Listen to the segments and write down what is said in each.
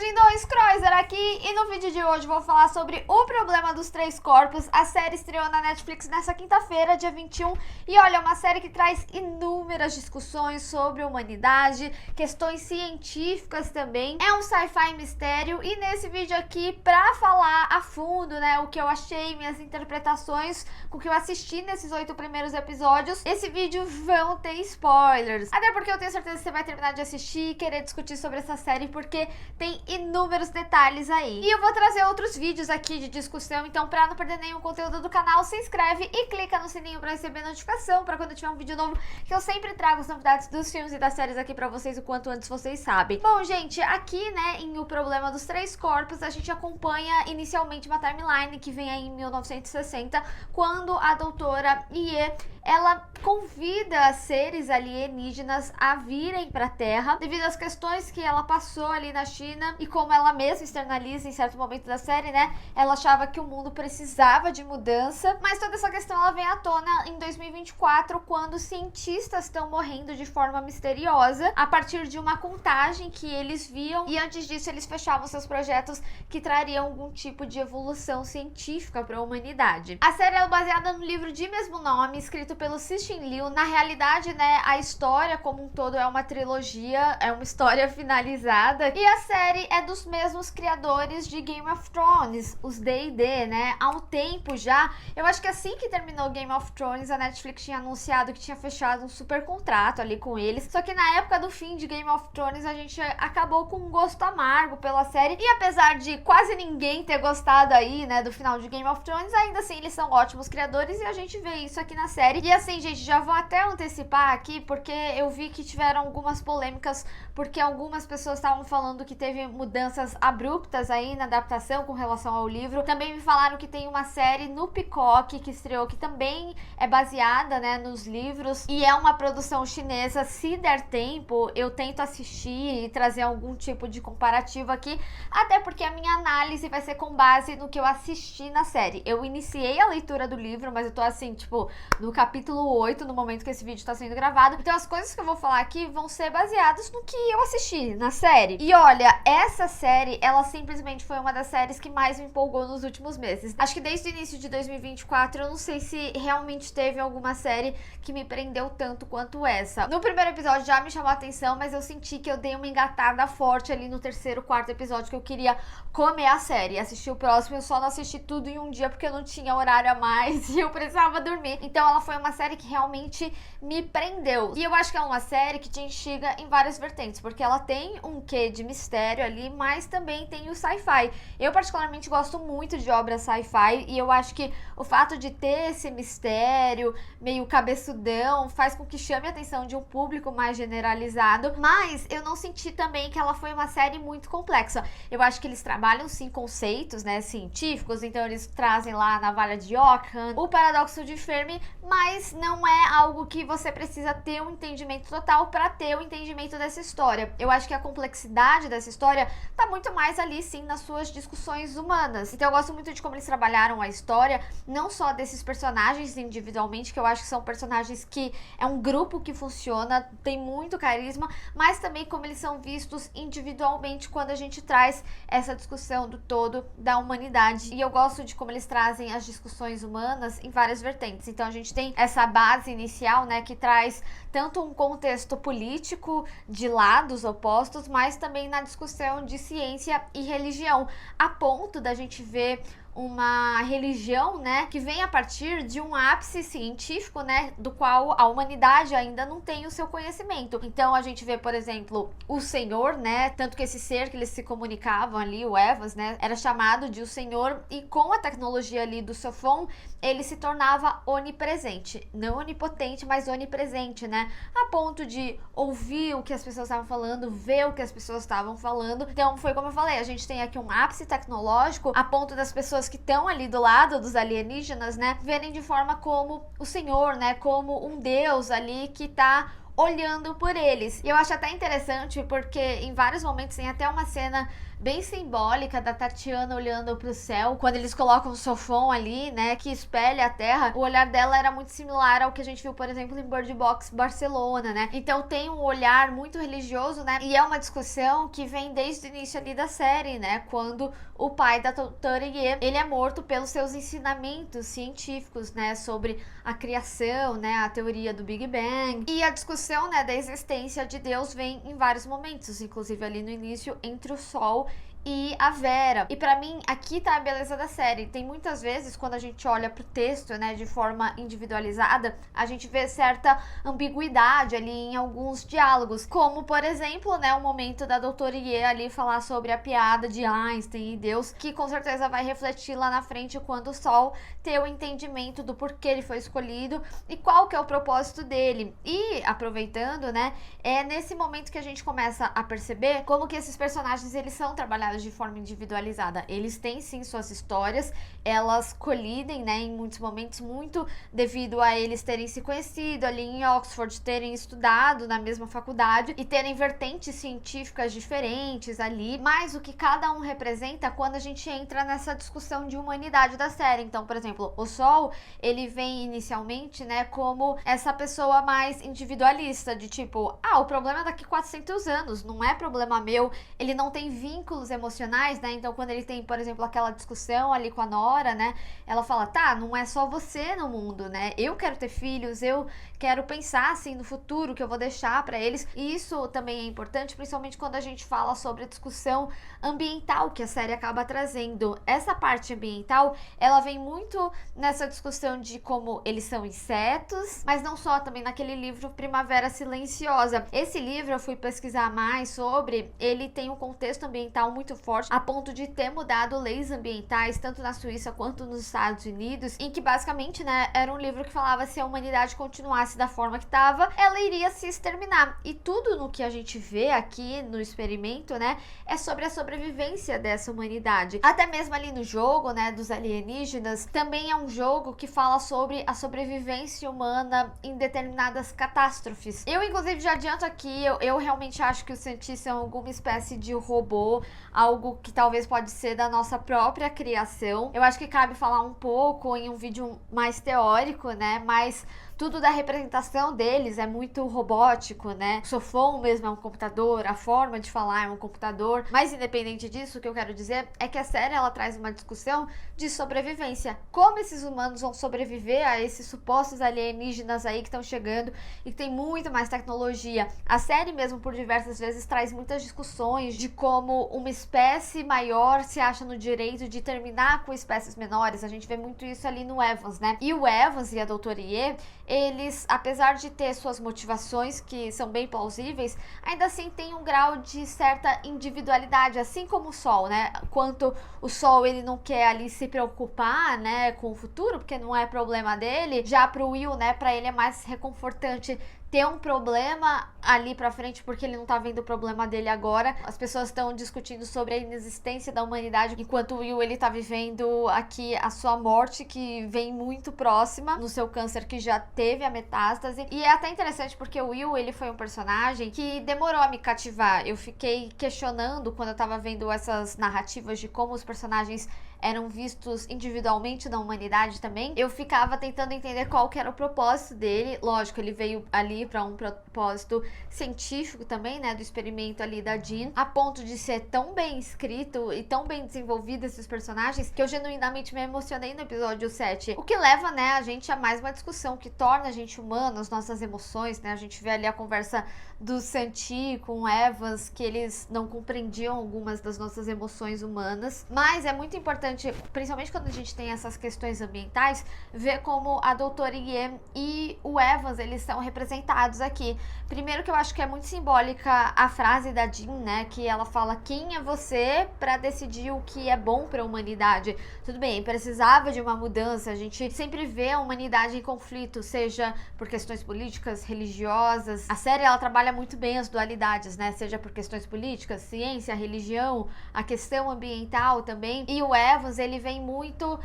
lindões, Croiser aqui, e no vídeo de hoje vou falar sobre O Problema dos Três Corpos. A série estreou na Netflix nessa quinta-feira, dia 21, e olha, é uma série que traz inúmeras discussões sobre a humanidade, questões científicas também. É um sci-fi mistério, e nesse vídeo aqui, pra falar a fundo, né, o que eu achei, minhas interpretações, com o que eu assisti nesses 8 primeiros episódios, esse vídeo vão ter spoilers. Até porque eu tenho certeza que você vai terminar de assistir e querer discutir sobre essa série, porque tem inúmeros detalhes aí. E eu vou trazer outros vídeos aqui de discussão, então pra não perder nenhum conteúdo do canal, se inscreve e clica no sininho pra receber notificação, pra quando tiver um vídeo novo, que eu sempre trago as novidades dos filmes e das séries aqui pra vocês o quanto antes vocês sabem. Bom, gente, aqui, né, em O Problema dos Três Corpos, a gente acompanha inicialmente uma timeline que vem aí em 1960, quando a doutora Ye, ela convida seres alienígenas a virem pra Terra, devido às questões que ela passou ali na China, e como ela mesma externaliza em certo momento da série, né, ela achava que o mundo precisava de mudança, mas toda essa questão ela vem à tona em 2024, quando cientistas estão morrendo de forma misteriosa, a partir de uma contagem que eles viam, e antes disso eles fechavam seus projetos que trariam algum tipo de evolução científica para a humanidade. A série é baseada no livro de mesmo nome, escrito pelo Cixin Liu. Na realidade, né, a história como um todo é uma trilogia, é uma história finalizada, e a série é dos mesmos criadores de Game of Thrones, os D&D, né, há um tempo já. Eu acho que assim que terminou Game of Thrones, a Netflix tinha anunciado que tinha fechado um super contrato ali com eles, só que na época do fim de Game of Thrones, a gente acabou com um gosto amargo pela série, e apesar de quase ninguém ter gostado aí, né, do final de Game of Thrones, ainda assim eles são ótimos criadores, e a gente vê isso aqui na série. E assim, gente, já vou até antecipar aqui, porque eu vi que tiveram algumas polêmicas, porque algumas pessoas estavam falando que teve mudanças abruptas aí na adaptação com relação ao livro. Também me falaram que tem uma série no Peacock que estreou, que também é baseada, né, nos livros, e é uma produção chinesa. Se der tempo, eu tento assistir e trazer algum tipo de comparativo aqui, até porque a minha análise vai ser com base no que eu assisti na série. Eu iniciei a leitura do livro, mas eu tô assim, tipo, no capítulo 8, no momento que esse vídeo tá sendo gravado. Então as coisas que eu vou falar aqui vão ser baseadas no que eu assisti na série. E olha, essa série, ela simplesmente foi uma das séries que mais me empolgou nos últimos meses. Acho que desde o início de 2024, eu não sei se realmente teve alguma série que me prendeu tanto quanto essa. No primeiro episódio já me chamou a atenção, mas eu senti que eu dei uma engatada forte ali no terceiro, quarto episódio, que eu queria comer a série, assistir o próximo. Eu só não assisti tudo em um dia porque eu não tinha horário a mais e eu precisava dormir. Então ela foi uma série que realmente me prendeu. E eu acho que é uma série que te instiga em várias vertentes, porque ela tem um quê de mistério ali, mas também tem o sci-fi. Eu particularmente gosto muito de obras sci-fi, e eu acho que o fato de ter esse mistério meio cabeçudão faz com que chame a atenção de um público mais generalizado, mas eu não senti também que ela foi uma série muito complexa. Eu acho que eles trabalham sim conceitos, né, científicos, então eles trazem lá a navalha de Ockham, o paradoxo de Fermi, mas não é algo que você precisa ter um entendimento total para ter o entendimento dessa história. Eu acho que a complexidade dessa história tá muito mais ali sim nas suas discussões humanas. Então eu gosto muito de como eles trabalharam a história, não só desses personagens individualmente, que eu acho que são personagens que é um grupo que funciona, tem muito carisma, mas também como eles são vistos individualmente quando a gente traz essa discussão do todo da humanidade. E eu gosto de como eles trazem as discussões humanas em várias vertentes. Então a gente tem essa base inicial, né, que traz tanto um contexto político de lados opostos, mas também na discussão de ciência e religião, a ponto da gente ver uma religião, né, que vem a partir de um ápice científico, né, do qual a humanidade ainda não tem o seu conhecimento. Então a gente vê, por exemplo, o Senhor, né, tanto que esse ser que eles se comunicavam ali, o Evas, né, era chamado de o Senhor, e com a tecnologia ali do Sofon, ele se tornava onipresente, não onipotente, mas onipresente, né, a ponto de ouvir o que as pessoas estavam falando, ver o que as pessoas estavam falando. Então foi como eu falei, a gente tem aqui um ápice tecnológico, a ponto das pessoas que estão ali do lado dos alienígenas, né, verem de forma como o Senhor, né, como um Deus ali que tá olhando por eles. E eu acho até interessante porque em vários momentos tem até uma cena bem simbólica da Tatiana olhando pro céu, quando eles colocam o sofão ali, né, que espelha a terra. O olhar dela era muito similar ao que a gente viu, por exemplo, em Bird Box Barcelona, né? Então tem um olhar muito religioso, né? E é uma discussão que vem desde o início ali da série, né? Quando o pai da doutora Ye, ele é morto pelos seus ensinamentos científicos, né, sobre a criação, né, a teoria do Big Bang. E a discussão, né, da existência de Deus vem em vários momentos, inclusive ali no início entre o Sol e a Vera. E pra mim, aqui tá a beleza da série. Tem muitas vezes, quando a gente olha pro texto, né, de forma individualizada, a gente vê certa ambiguidade ali em alguns diálogos. Como, por exemplo, né, o momento da doutora Ye ali falar sobre a piada de Einstein e Deus, que com certeza vai refletir lá na frente quando o Sol ter o entendimento do porquê ele foi escolhido e qual que é o propósito dele. E, aproveitando, né, é nesse momento que a gente começa a perceber como que esses personagens, eles são trabalhados de forma individualizada. Eles têm sim suas histórias, elas colidem, né, em muitos momentos, muito devido a eles terem se conhecido ali em Oxford, terem estudado na mesma faculdade e terem vertentes científicas diferentes ali, mas o que cada um representa quando a gente entra nessa discussão de humanidade da série. Então, por exemplo, o Sol, ele vem inicialmente, né, como essa pessoa mais individualista, de tipo, o problema é daqui 400 anos, não é problema meu, ele não tem vínculos emocionais, né? Então, quando ele tem, por exemplo, aquela discussão ali com a Nora, né? Ela fala, tá, não é só você no mundo, né? Eu quero ter filhos, eu quero pensar, assim, no futuro que eu vou deixar pra eles. E isso também é importante, principalmente quando a gente fala sobre a discussão ambiental que a série acaba trazendo. Essa parte ambiental, ela vem muito nessa discussão de como eles são insetos, mas não só, também naquele livro Primavera Silenciosa. Esse livro eu fui pesquisar mais sobre, ele tem um contexto ambiental muito forte, a ponto de ter mudado leis ambientais, tanto na Suíça quanto nos Estados Unidos, em que basicamente, né, era um livro que falava se a humanidade continuasse da forma que estava, ela iria se exterminar. E tudo no que a gente vê aqui no experimento, né, é sobre a sobrevivência dessa humanidade. Até mesmo ali no jogo, né, dos alienígenas, também é um jogo que fala sobre a sobrevivência humana em determinadas catástrofes. Eu, inclusive, já adianto aqui, eu realmente acho que os cientistas são alguma espécie de robô, algo que talvez pode ser da nossa própria criação. Eu acho que cabe falar um pouco em um vídeo mais teórico, né, mas tudo da representação deles é muito robótico, né? O sofão mesmo é um computador, a forma de falar é um computador. Mas independente disso, o que eu quero dizer é que a série, ela traz uma discussão de sobrevivência. Como esses humanos vão sobreviver a esses supostos alienígenas aí que estão chegando e que tem muito mais tecnologia. A série mesmo, por diversas vezes, traz muitas discussões de como uma espécie maior se acha no direito de terminar com espécies menores. A gente vê muito isso ali no Evans, né? E o Evans e a doutora Ye, eles, apesar de ter suas motivações que são bem plausíveis, ainda assim tem um grau de certa individualidade, assim como o Sol, né? Quanto o Sol, ele não quer ali se preocupar, né, com o futuro, porque não é problema dele. Já pro Will, né, pra ele é mais reconfortante ter um problema ali pra frente, porque ele não tá vendo o problema dele agora. As pessoas estão discutindo sobre a inexistência da humanidade, enquanto o Will, ele tá vivendo aqui a sua morte, que vem muito próxima, no seu câncer que já teve a metástase. E é até interessante porque o Will, ele foi um personagem que demorou a me cativar. Eu fiquei questionando quando eu tava vendo essas narrativas de como os personagens eram vistos individualmente na humanidade também. Eu ficava tentando entender qual que era o propósito dele. Lógico, ele veio ali para um propósito científico também, né, do experimento ali da Jean, a ponto de ser tão bem escrito e tão bem desenvolvido esses personagens, que eu genuinamente me emocionei no episódio 7. O que leva, né, a gente a mais uma discussão que torna a gente humano, as nossas emoções, né? A gente vê ali a conversa do Santi com o Evans, que eles não compreendiam algumas das nossas emoções humanas. Mas é muito importante, principalmente quando a gente tem essas questões ambientais, ver como a doutora Ye e o Evans, eles são representados aqui. Primeiro, que eu acho que é muito simbólica a frase da Jean, né, que ela fala: quem é você para decidir o que é bom para a humanidade? Tudo bem, precisava de uma mudança, a gente sempre vê a humanidade em conflito, seja por questões políticas, religiosas. A série, ela trabalha muito bem as dualidades, né, seja por questões políticas, ciência, religião, a questão ambiental também. E o Evans, ele vem muito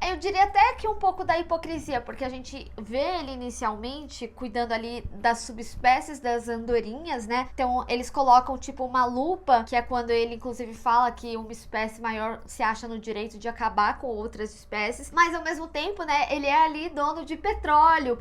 Eu diria até que um pouco da hipocrisia, porque a gente vê ele inicialmente cuidando ali das subespécies das andorinhas, né? Então eles colocam tipo uma lupa, que é quando ele inclusive fala que uma espécie maior se acha no direito de acabar com outras espécies, mas ao mesmo tempo, né, ele é ali dono de petróleo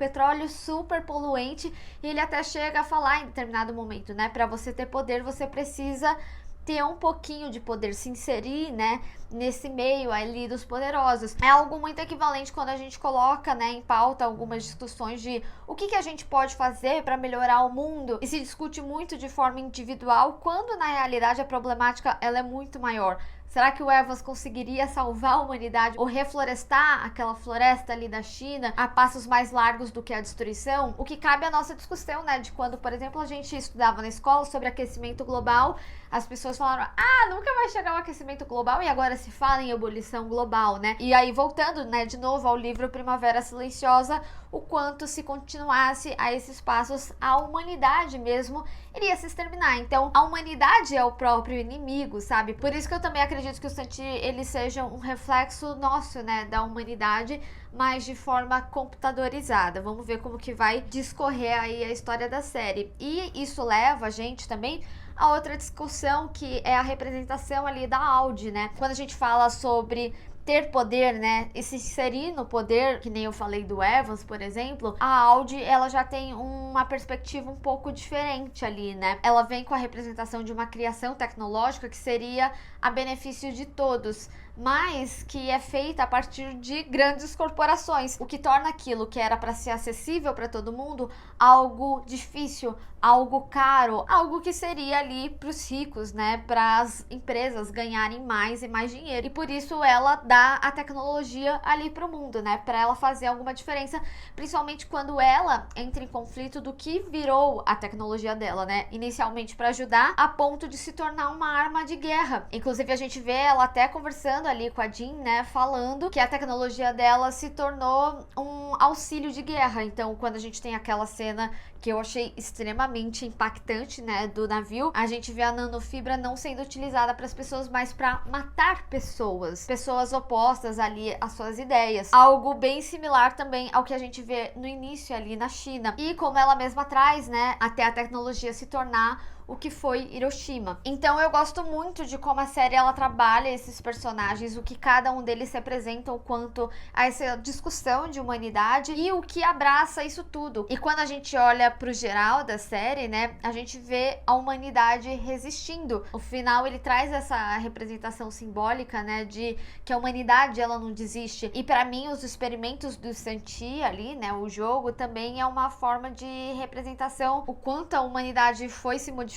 super poluente, e ele até chega a falar em determinado momento, né, para você ter poder, você precisa ter um pouquinho de poder, se inserir, né, nesse meio ali dos poderosos. É algo muito equivalente quando a gente coloca, né, em pauta algumas discussões de o que a gente pode fazer para melhorar o mundo, e se discute muito de forma individual, quando na realidade a problemática ela é muito maior. Será que o Evans conseguiria salvar a humanidade ou reflorestar aquela floresta ali da China a passos mais largos do que a destruição? O que cabe à nossa discussão, né, de quando, por exemplo, a gente estudava na escola sobre aquecimento global, as pessoas falaram, nunca vai chegar o aquecimento global, e agora se fala em ebulição global, né? E aí, voltando, né, de novo ao livro Primavera Silenciosa, o quanto se continuasse a esses passos, a humanidade mesmo iria se exterminar. Então, a humanidade é o próprio inimigo, sabe? Por isso que eu também acredito que o Santi, ele seja um reflexo nosso, né, da humanidade, mas de forma computadorizada. Vamos ver como que vai discorrer aí a história da série. E isso leva a gente também a outra discussão, que é a representação ali da Audi, né? Quando a gente fala sobre ter poder, né, e se inserir no poder, que nem eu falei do Evans, por exemplo, a Audi, ela já tem uma perspectiva um pouco diferente ali, né? Ela vem com a representação de uma criação tecnológica que seria a benefício de todos, mas que é feita a partir de grandes corporações, o que torna aquilo que era para ser acessível para todo mundo algo difícil, algo caro, algo que seria ali para os ricos, né, para as empresas ganharem mais e mais dinheiro. E por isso ela dá a tecnologia ali para o mundo, né, para ela fazer alguma diferença, principalmente quando ela entra em conflito do que virou a tecnologia dela, né, inicialmente para ajudar, a ponto de se tornar uma arma de guerra. Inclusive a gente vê ela até conversando ali com a Jean, né, falando que a tecnologia dela se tornou um auxílio de guerra. Então, quando a gente tem aquela cena que eu achei extremamente impactante, né, do navio, a gente vê a nanofibra não sendo utilizada para as pessoas, mas para matar pessoas opostas ali às suas ideias. Algo bem similar também ao que a gente vê no início ali na China. E como ela mesma traz, né, até a tecnologia se tornar o que foi Hiroshima. Então eu gosto muito de como a série ela trabalha esses personagens, o que cada um deles representam quanto a essa discussão de humanidade e o que abraça isso tudo. E quando a gente olha pro geral da série, né, a gente vê a humanidade resistindo. O final ele traz essa representação simbólica, né, de que a humanidade ela não desiste. E para mim os experimentos do Santi ali, né, o jogo também é uma forma de representação o quanto a humanidade foi se modificando,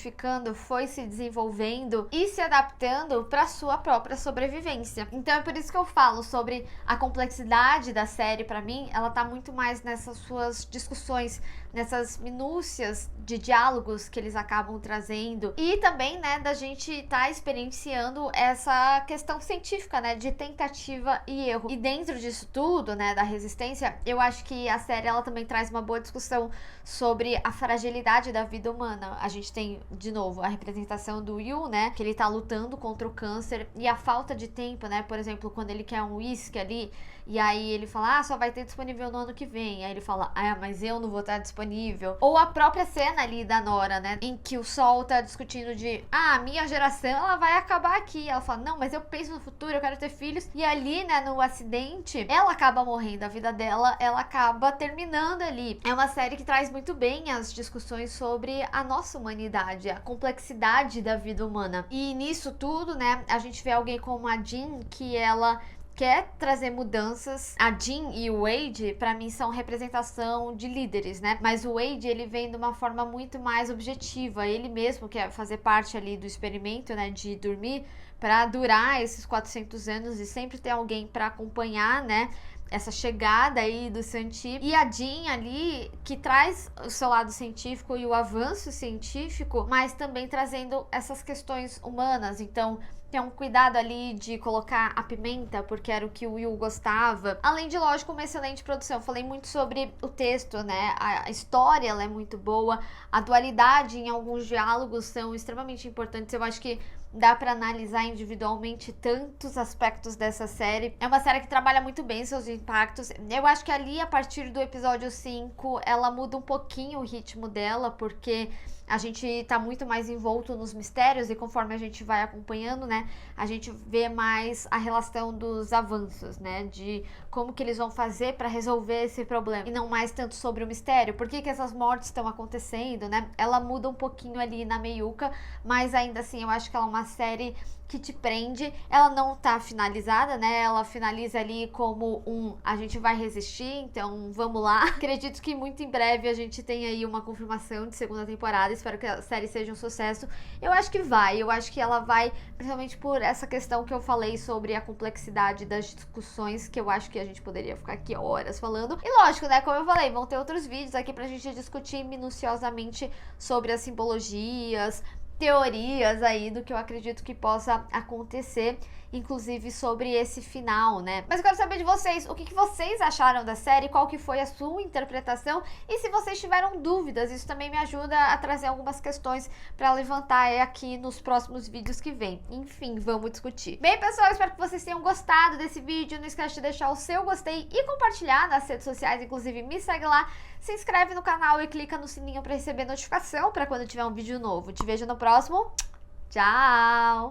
foi se desenvolvendo e se adaptando para sua própria sobrevivência. Então é por isso que eu falo sobre a complexidade da série. Para mim, ela tá muito mais nessas suas discussões, nessas minúcias de diálogos que eles acabam trazendo, e também, né, da gente tá experienciando essa questão científica, né, de tentativa e erro. E dentro disso tudo, né, da resistência, eu acho que a série ela também traz uma boa discussão sobre a fragilidade da vida humana. A gente tem, de novo, a representação do Yu, né, que ele tá lutando contra o câncer, e a falta de tempo, né, por exemplo, quando ele quer um uísque ali, e aí ele fala, só vai ter disponível no ano que vem. Aí ele fala, mas eu não vou estar disponível. Ou a própria cena ali da Nora, né, em que o Sol tá discutindo de, a minha geração, ela vai acabar aqui. Ela fala, não, mas eu penso no futuro, eu quero ter filhos. E ali, né, no acidente, ela acaba morrendo, a vida dela, ela acaba terminando ali. É uma série que traz muito bem as discussões sobre a nossa humanidade, a complexidade da vida humana. E nisso tudo, né, a gente vê alguém como a Jean, que ela quer trazer mudanças. A Jean e o Wade, pra mim, são representação de líderes, né? Mas o Wade, ele vem de uma forma muito mais objetiva. Ele mesmo quer fazer parte ali do experimento, né, de dormir pra durar esses 400 anos e sempre ter alguém pra acompanhar, né, essa chegada aí do Santi. E a Jean ali, que traz o seu lado científico e o avanço científico, mas também trazendo essas questões humanas. Então, tem um cuidado ali de colocar a pimenta, porque era o que o Will gostava. Além de, lógico, uma excelente produção. Eu falei muito sobre o texto, né? A história, ela é muito boa. A dualidade em alguns diálogos são extremamente importantes. Eu acho que dá pra analisar individualmente tantos aspectos dessa série. É uma série que trabalha muito bem seus impactos. Eu acho que ali, a partir do episódio 5, ela muda um pouquinho o ritmo dela, porque a gente tá muito mais envolto nos mistérios e conforme a gente vai acompanhando, né, a gente vê mais a relação dos avanços, né, de como que eles vão fazer pra resolver esse problema e não mais tanto sobre o mistério, por que que essas mortes estão acontecendo, né, ela muda um pouquinho ali na meiuca, mas ainda assim eu acho que ela é uma série que te prende. Ela não tá finalizada, né? Ela finaliza ali como a gente vai resistir, então vamos lá. Acredito que muito em breve a gente tem aí uma confirmação de segunda temporada. Espero que a série seja um sucesso. Eu acho que vai. Eu acho que ela vai, principalmente por essa questão que eu falei sobre a complexidade das discussões, que eu acho que a gente poderia ficar aqui horas falando. E lógico, né? Como eu falei, vão ter outros vídeos aqui pra gente discutir minuciosamente sobre as simbologias, teorias aí do que eu acredito que possa acontecer, inclusive sobre esse final, né? Mas eu quero saber de vocês, o que vocês acharam da série, qual que foi a sua interpretação e se vocês tiveram dúvidas, isso também me ajuda a trazer algumas questões para levantar aqui nos próximos vídeos que vem. Enfim, vamos discutir. Bem, pessoal, espero que vocês tenham gostado desse vídeo, não esquece de deixar o seu gostei e compartilhar nas redes sociais, inclusive me segue lá, se inscreve no canal e clica no sininho para receber notificação para quando tiver um vídeo novo. Te vejo no próximo. Tchau!